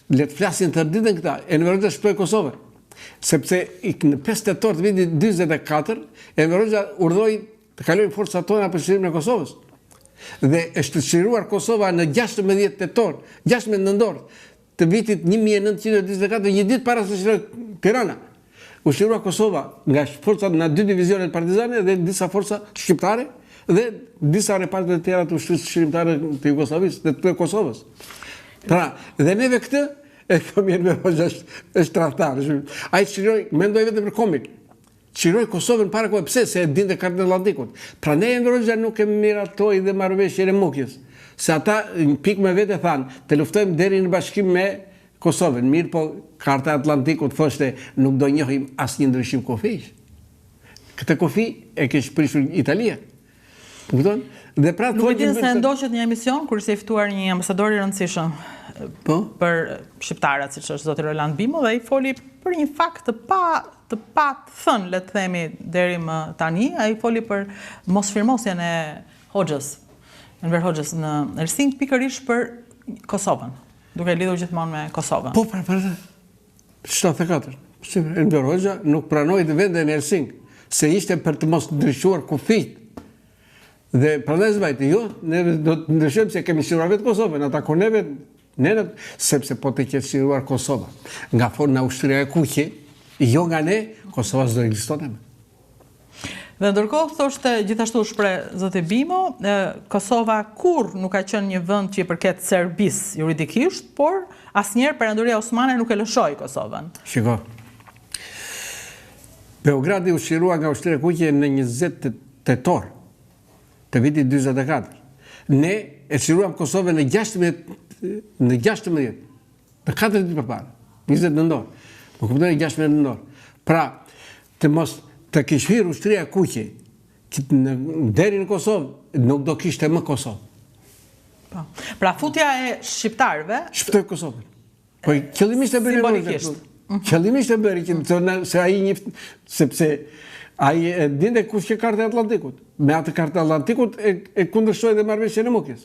le të flasin të ditën këta, Enver Hoxha shpëtoi Kosovën. Sepse në 5 tetor të vitit 44, Enver Hoxha urdhoi të kalojnë forcat tona për çlirin e Kosovës. Dhe është çliruar Kosova në 16 tetor, 16 nëntor të vitit 1944, një ditë para se çliroi Tirana. U çlirua Kosova nga forcat në 2 divizionet partizane dhe disa forca shqiptare dhe disa reparti të tjera të ushtrisë shqiptare të Jugosllavisë dhe të Kosovës. Pra, dhe neve këtë e kemi Enver Hoxha është tradhtar. Ai çliroi, mendoi vetëm për komik. Çliroi Kosovën para kohë, pse? Se e dinte kartën e Atlantikut. Prandaj Enver Hoxha nuk e miratoi dhe marrëveshjen e Mukjes. Se ata në pikë me vete thanë, të luftojmë deri në bashkim me Kosovën. Mirë, po karta e Atlantikut thoshte nuk do njohim asnjë ndryshim kufish. Këtë kufi e kishte prishur Italia. Kupton? Dhe pra nuk e di se ndoqet një emision kur ishte ftuar një ambasador i rëndësishëm për shqiptarët, siç është zoti Roland Bimo, dhe ai foli për një fakt të pa thënë, le të themi, deri më tani. Ai foli për mosfirmosjen e Hoxhës, Enver Hoxhës në Helsinki, pikërisht për Kosovën, duke lidhur gjithmonë me Kosovën. Po, për 74. Enver Hoxha nuk pranoi të vende në Helsinki, se ishte për të mos ndryshuar kufijt. Dhe prandaj zbajti, jo, ne do të ndryshojmë se kemi çliruar vetë Kosovën, ata kur neve sepse po të ketë çliruar Kosova. Nga forma ushtria e kuqe, jo nga ne, Kosova s'do ekzistonte më. Dhe ndërkohë thoshte gjithashtu shpreh zoti Bimo, Kosova kurrë nuk ka qenë një vend që i përket Serbisë juridikisht, por asnjëherë Perandoria Osmane nuk e lëshoi Kosovën. Shiko. Beogradi u çlirua nga ushtria e kuqe në 20 tetor të vitit 44. Ne e çliruam Kosovën në 16, në 4 ditë përpara, 20 nëntor. Po kuptoni 16 nëntor. Pra, të kishte hyrë ushtria e kuqe deri në Kosovë, nuk do kishte më Kosovë. Pra futja e shqiptarëve shpëtoi Kosovën. Po qëllimisht e bëri simbolikisht. Qëllimisht e bëri se ai sepse ai e dinte kush që karta e Atlantikut. Me atë kartë e Atlantikut e kundërshtoi dhe marrëveshjen e Mukjes.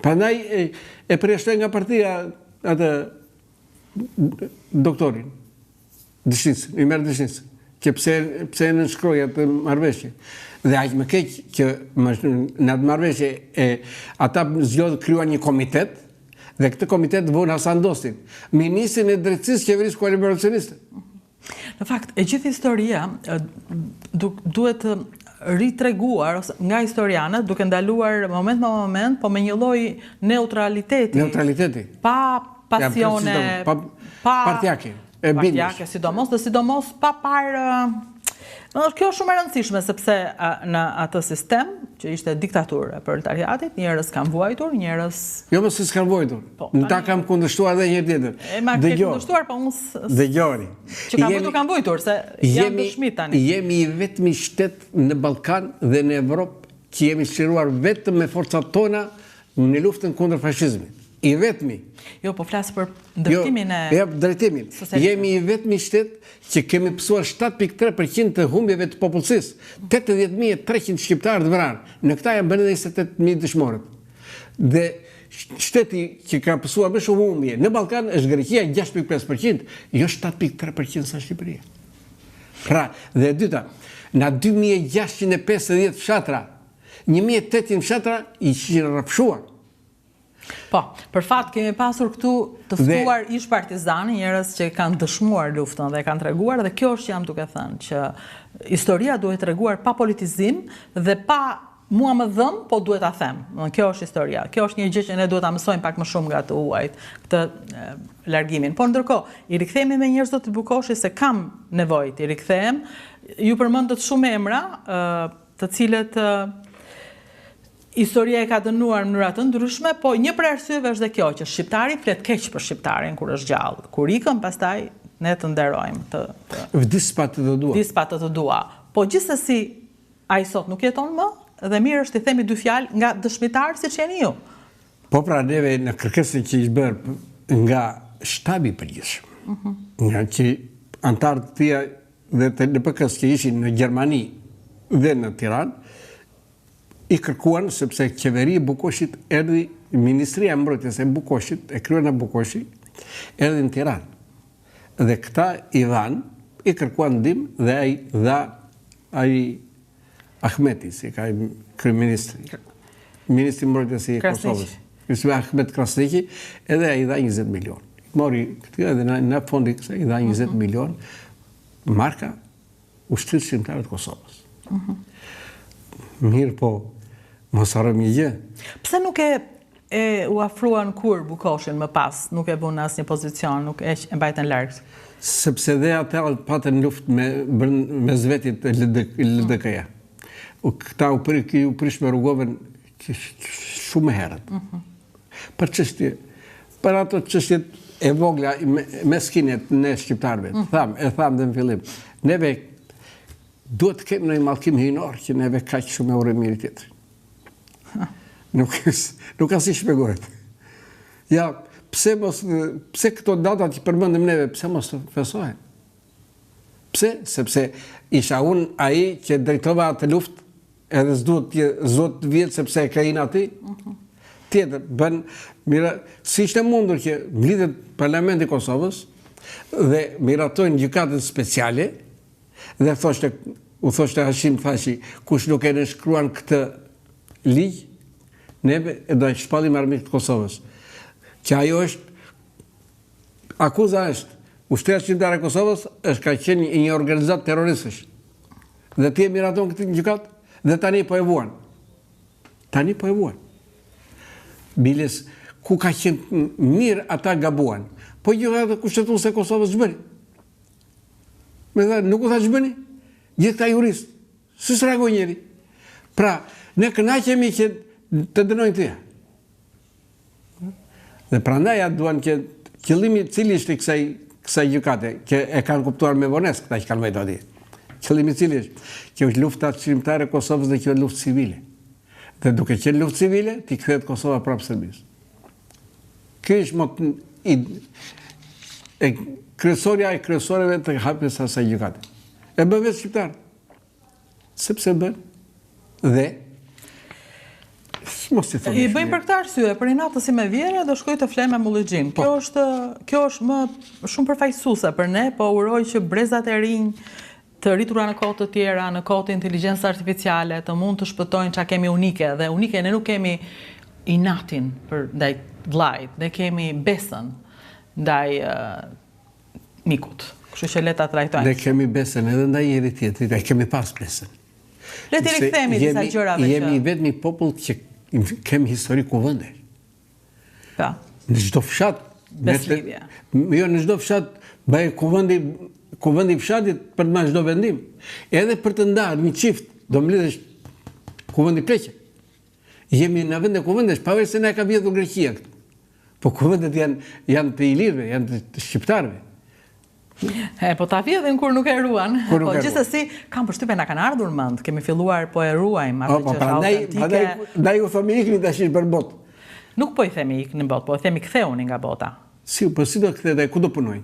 Prandaj e përjashtoi nga partia atë doktorin Dëshicën, i merr Dëshicën, që pse në shkroi atë marrëveshje. Dhe aq më keq që në atë marrëveshje ata kryuan një komitet, dhe këtë komitet von Hasan Dostin, ministrin e drejtësisë qeverisë koalicioniste. Në fakt, e gjithë historia duhet ritreguar nga historianët, duke ndaluar moment me moment, po me një lloj neutraliteti. Pa pasione, pa partjake. Partjake sidomos pa parë. Kjo është shumë e rëndësishme, sepse në atë sistem, që ishte diktaturë e proletariatit, njerëz kanë vuajtur, njerëz... Jo, më si s'kanë vuajtur. Në ta kam kundërshtuar dhe njërë tjetër. Ma ke kundërshtuar, po unë... Dëgjoni. Që kanë vuajtur, se janë dëshmi tani. Jemi i vetmi shtet në Ballkan dhe në Evropë që jemi çliruar vetëm me forcat tona në luftën kundër fashizmit. I vetmi. Jo, po flasë për ndërtimin e... Jo, drejtimin. Jemi i vetmi shtet që kemi pësuar 7.3% të humbjeve të popullsisë. 80.300 shqiptarë të vrarë. Në këta janë bërë 28.000 dëshmorët. Dhe shteti që ka pësuar më shumë humbje në Ballkan është Greqia 6.5%, jo 7.3% sa Shqipëria. Pra, dhe dyta, na 2.650 fshatra, 1.800 fshatra i që rrëfshuar. Po, për fat kemi pasur këtu të ftuar ish partizani, njerëz që kanë dëshmuar luftën dhe kanë treguar, dhe kjo është jam duke thënë që historia duhet treguar pa politizim dhe pa mua më dhëm, po duhet ta them. Kjo është historia. Kjo është një gjë që ne duhet ta mësojmë pak më shumë nga të huajt, këtë largimin. Por ndërkohë, i rikthehemi me njerëz të Bukoshi se kam nevojë të rikthehem. Ju përmendët shumë emra, të cilët historia e ka dënuar në mënyra të ndryshme, po një prej arsyeve është dhe kjo, që shqiptari flet keq për shqiptarin kur është gjallë. Kur ikën, pastaj ne të nderojmë. Vdis pa të dua. Vdis pa të dua. Po gjithsesi, ai sot nuk jeton më, dhe mirë është të themi dy fjalë nga dëshmitarë siç jeni ju. Po pra neve në kërkesën që ishte bërë nga shtabi i përgjithshëm, nga që antarët të tjerë dhe të NPK-s që ishin në Gjermani dhe në Tiranë, i kërkuan, sepse qeveria e Bukoshit erdhi, Ministria e Mbrojtjes e Bukoshit, e kryer nga Bukoshi, erdhin në Tiranë. Dhe këta i kërkuan ndihmë dhe ai dha Ahmeti, si ka kryeministri, ministri mbrojtjes i Kosovës. Kryeministri Ahmet Krasniqi, edhe ai dha 20 milion. Mori këtë edhe në fondi kësaj i dha 20 milion marka ushtrisë shqiptare të Kosovës. Mirë po, mos harrojmë një gjë. Pse nuk u afruan kur Bukoshin më pas, nuk e vënë asnjë pozicion, nuk e mbajtën larg? Sepse dhe ata patën luftë me zvetit e LDK-ja. Këta u prish me Rugovën shumë herët. Për ato çështjet e vogla me skinet në shqiptarëve. E tham dhe në fillim. Neve duhet të kemi një mallkim hyjnor që neve kaq shumë e urojmë njëri tjetrin. Nuk ka si shpjegohet. Ja, pse këto data që përmendim neve, pse mos të fesohen? Pse? Sepse isha unë ai që drejtova atë luftë, edhe s'duhet të vjetë sepse e krejnë ati. Tjetër, si ishte mundur që mblidhet Parlamenti i Kosovës dhe miratojnë gjykatën speciale dhe u thoshte Hashim Thaçi, kush nuk e nënshkruan këtë ligj, neve e do e shpallim armikët të Kosovës. Që ajo akuza është, Ushtria Shqiptare e Kosovës ka qenë një organizat terroristësh. Dhe ti e miraton këtë gjykatë, dhe tani po e vuan. Biles, ku ka qenë mirë ata gabuan. Po gjykata kushtetuese e Kosovës ç'bëri? Me tha, nuk u tha ç'bëni? Gjithë këta juristë. Si s'reagoi njeri? Pra, ne kënaqemi që të dënojnë këtia. Dhe prandaj atë duan që qëllimi cili ishte kësaj gjykate, që e kanë kuptuar me vonesë këta që kanë vajtë atje. Qëllimi cili është që është lufta shqiptare e Kosovës dhe që është luftë civile. Dhe duke qenë luftë civile, ti kthehet Kosova prapë Serbisë. Ky është kryesorja e kryesorëve të hapjes së asaj gjykate. E bën vetë shqiptar. Sepse bën dhe I bëjmë për këtë arsye, për një natë si me vjere, do shkoj të flej me Mullixhin. Kjo është më shumë përfaqësuese për ne, po uroj që brezat e rinj të rritura në kohë të tjera, në kohë të inteligjencës artificiale, të mund të shpëtojnë çka kemi unike, dhe unike ne nuk kemi inatin për ndaj vllajt, ne kemi besën ndaj mikut. Kështu që le ta trajtojmë. Ne kemi besën edhe ndaj njëri tjetrit, ne kemi pas besën. Le të rikthehemi disa gjërave që jemi vetëm një popull që kemi histori kuvëndesh. Pa. Në çdo fshat, beslidhje. Jo, në çdo fshat bëj kuvendi fshatit për të marrë çdo vendim. Edhe për të ndarë një çift, do mlidhesh kuvendi pleqe. Jemi në vende kuvendesh, pavarësisht se na ka vjedhur Greqia këtu. Po kuvendet janë të ilirëve, janë të shqiptarëve. Po ta vjedhin kur nuk e ruan. Po gjithsesi kam përshtypjen na kanë ardhur mend, kemi filluar po e ruajmë atë që prandaj u themi ikni tash për botë. Nuk po i themi ikni në botë, po i themi ktheuni nga bota. Si do kthehet ai, ku do punoj?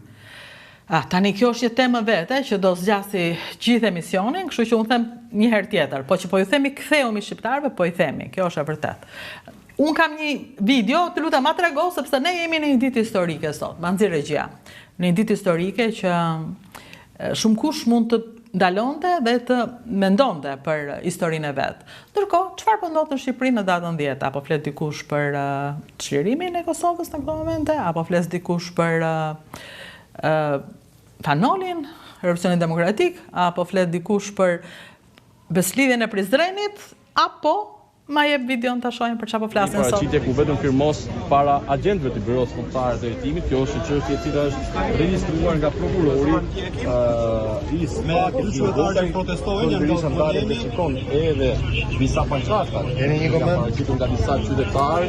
Tani kjo është një temë vete që do zgjasi gjithë emisionin, kështu që unë them një herë tjetër, po që po ju themi ktheumi shqiptarëve, po i themi, kjo është e vërtet. Unë kam një video, të lutem ma trego, sepse ne jemi në një ditë historike sot, ma nxirr regjia. Në një ditë historike që shumë kush mund të ndalonte dhe të mendonte për historinë e vet. Ndërkohë, çfarë po ndodh në Shqipëri në datën 10? Apo flet dikush për çlirimin e Kosovës në këto momente, apo flet dikush për Fanolin, Revolucionin Demokratik, apo flet dikush për beslidhjen e Prizrenit, apo ma jep videon të shohim për çfarë po flasin sot. Paraqitje ku vetëm firmos para agentëve të Byros Kombëtare të Hetimit, kjo është çështje e cila është regjistruar nga prokurori i SPAK-it, që protestojnë nga ndalë të shikon edhe disa pançasta. Keni një koment? Paraqitur nga disa qytetarë,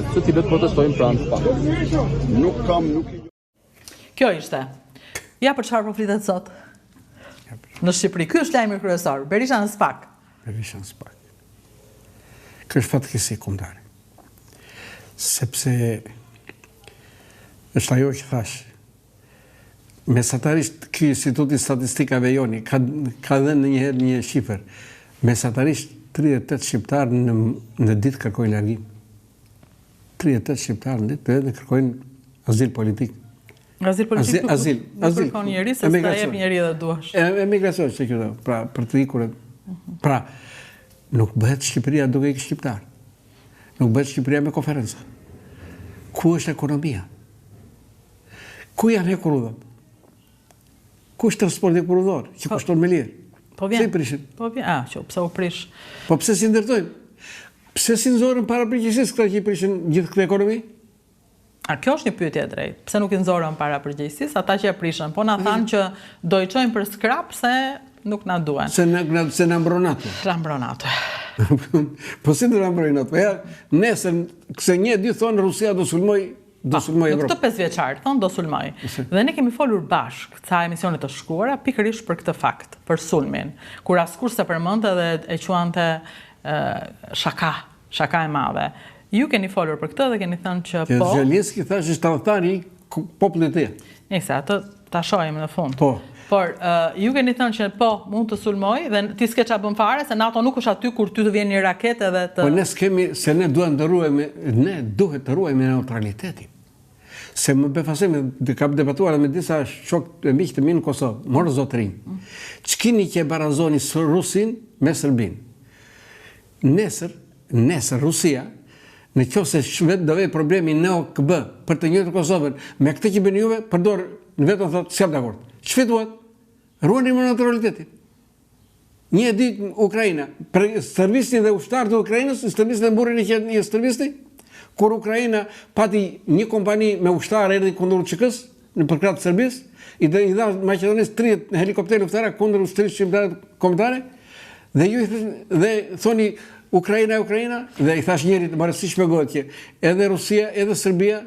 të cilët protestojnë pranë SPAK-it. Kjo ishte. Ja për çfarë po flitet sot në Shqipëri. Ky është lajmi kryesor. Berisha në SPAK. Berisha në SPAK. Kjo është fatkeqësi kombëtare. Sepse është ajo që thash. Mesatarisht, ky Instituti Statistikave joni ka dhënë njëherë një shifër. Mesatarisht 38 shqiptarë në ditë kërkojnë largim. 38 shqiptarë në ditë dhe kërkojnë Azil politik. Azil politik Azil. kërkon njeri, se s'ta jep njeri dhe duash. Emigracion që kjo, pra, për të ikur. Pra, nuk bëhet Shqipëria duke ikë shqiptar. Nuk bëhet Shqipëria me konferenca. Ku është ekonomia? Ku janë hekurudhëm? Ku është transporti kurudhor, që kushton me lirë? Po vjen. Se i prishin? Po vjen, pse u prish? Po pse si ndërtojnë? Pse si nxorën para përgjegjësisë këta që i prishin gjithë këtë ekonomi? Kjo është një pyetje e drejtë. Pse nuk i nxorën para përgjegjësisë, ata që e prishën? Po na thanë që do i çojnë për skrap se nuk na duan. Se na mbron ato. Na mbron ato. Po si do na mbrojnë ato? Ja, nesër se një dy thonë Rusia do sulmoj Në Evropë. këtë 5 vjeçar, thonë do sulmoj. Dhe ne kemi folur bashkë ca emisione të shkuara pikërisht për këtë fakt, për sulmin, kur askush se përmendte dhe e quante shaka e madhe. Ju keni folur për këtë dhe keni thënë që po. Zelenski thashë është tradhtari i popullit të tij. Nëse atë ta shohim në fund. Po. Por ju keni thënë që po mund të sulmoj dhe ti s'ke çfarë bën fare se NATO nuk është aty kur ty të vjen një raketë dhe të. Po ne s'kemi se ne duhet të ruajmë, ne duhet të ruajmë neutralitetin. Se më befasemi, kam debatuar me disa shok të miq të mi në Kosovë, morë zotërin. Ç'kini që barazoni Rusin me Serbin. Nesër Rusia, në qoftë se vetë do vej problemi në OKB për të njëjtën Kosovën, me këtë që bëni juve, përdor në vetëm thotë s'jam dakord. Ç'fituat? Ruani me neutralitetin. Një ditë Ukraina, për stërvisnin dhe ushtarët e Ukrainës, stërvisnin dhe mburin e një stërvisni, kur Ukraina pati një kompani me ushtarë erdhi kundër ÇK-s në përkrah të Serbisë, i dha Maqedonisë 30 helikopterë luftare kundër ushtrisë shqiptare kombëtare, dhe thoni Ukraina, dhe i thash njerit, marrë si shpjegohet që edhe Rusia, edhe Serbia,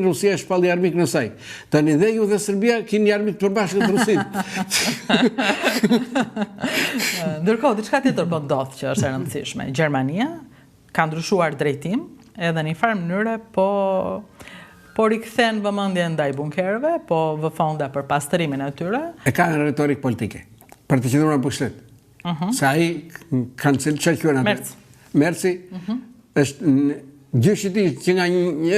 Rusia e shpalli armik në saj. Tani dhe ju dhe Serbia keni armik të përbashkët Rusin. Ndërkohë, diçka tjetër po ndodh që është e rëndësishme. Gjermania ka ndryshuar drejtim, edhe në një farë mënyre po rikthen vëmendjen ndaj bunkerëve, po vë fonda për pastrimin e tyre. E ka në retorik politike, për të qëndruar në pushtet. Se ai kanë çelë Merci është gjyshi i tij që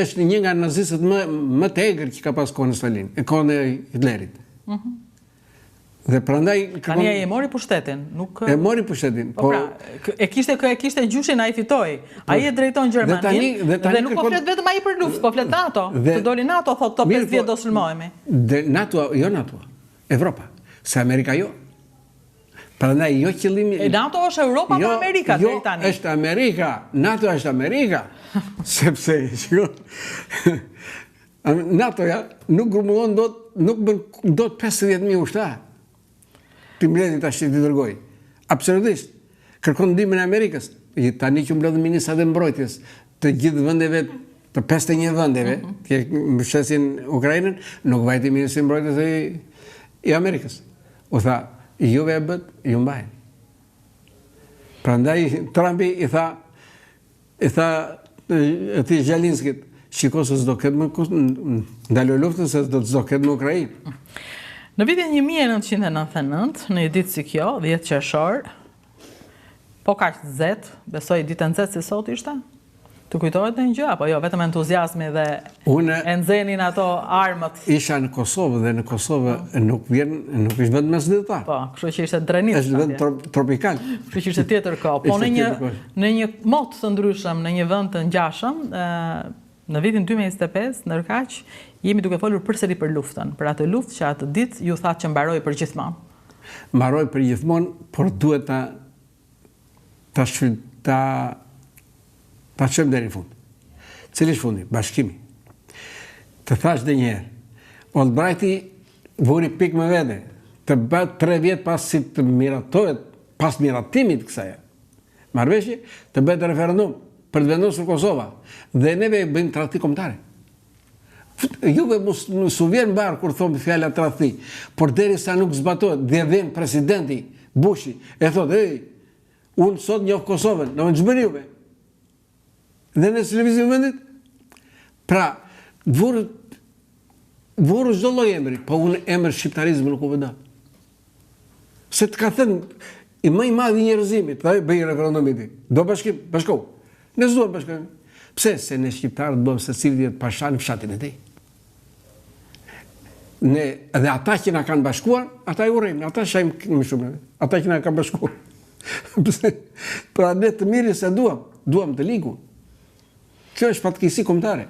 është një nga nazistët më të egër që ka pas kohën e Stalin, e kohën e Hitlerit. Dhe prandaj tani ai e mori pushtetin, nuk e mori pushtetin. Po pra, e kishte gjyshin, ai fitoi. Ai e drejton Gjermaninë dhe nuk po flet vetëm ai për luftë, po flet NATO. Të doli NATO thotë to 5 vjet do sulmohemi. NATO, jo NATO, Evropa, se Amerika jo. Prandaj jo qëllimi. NATO është Europa apo Amerika deri tani? Jo, është Amerika. NATO është Amerika. Sepse NATO-ja nuk grumullon nuk bën dot 50.000 ushtarë. Ti mbledhin tash ti dërgoj. Absolutisht. Kërkon ndihmën e Amerikës. Tani që mbledhin ministrat e mbrojtjes të gjithë vendeve, të 51 vendeve, që mbështesin Ukrainën, nuk vajti ministri i mbrojtjes i Amerikës. U tha, juve e bët, ju mbajnë. Prandaj Trumpi i tha atij Zelenskit, shiko se s'do ketë më ndaloj luftën se s'do ketë më Ukrainë. Në vitin 1999, në një ditë si kjo, 10 qershor, po kaq nxehtë, besoj ditë nxehtë si sot ishte? Të kujtohet në një gjë, apo jo, vetëm entuziazmi dhe e nxenin ato armët. Isha në Kosovë dhe në Kosovë nuk është vend mesdhetar. Po, kështu që ishte drenit. Është vend tropikal. Kështu që ishte tjetër kohë. Po në një mot të ndryshëm, në një vend të ngjashëm, në vitin 2025, ndërkaq, jemi duke folur përsëri për luftën, për atë luftë që atë ditë ju thatë që mbaroi për gjithmonë. Mbaroi për gjithmonë, por duhet ta çojmë deri në fund. Cili është fundi? Bashkimi. Të thash dhe njëherë, Albrighti vuri pikë me vete, të bëhet 3 vjet pas si të miratohet, pas miratimit kësaj marrëveshje, të bëhet referendum për të vendosur Kosova, dhe neve bëjmë tradhti kombëtare. Juve s'u vjen mbar kur thonë fjala tradhti, por derisa nuk zbatohet dhe vjen presidenti Bushi e thotë, unë sot njoh Kosovën, në ç'bëni juve? Dhe në televizion vendit, pra, vurë çdo lloj emri, po unë emër shqiptarizmi nuk u vëda. Se të ka thënë, i më i madh i njerëzimit, bëj referendumin ti. Do bashkohu. Ne s'duam bashkohemi. Pse? Se ne shqiptarët bëjmë secili të pashan në fshatin e tij. Dhe ata që na kanë bashkuar, ata i urrejmë, ata shajmë më shumë, ata që na kanë bashkuar. Pra ne të mirë se duam të ligu. Kjo është fatkeqësi kombëtare.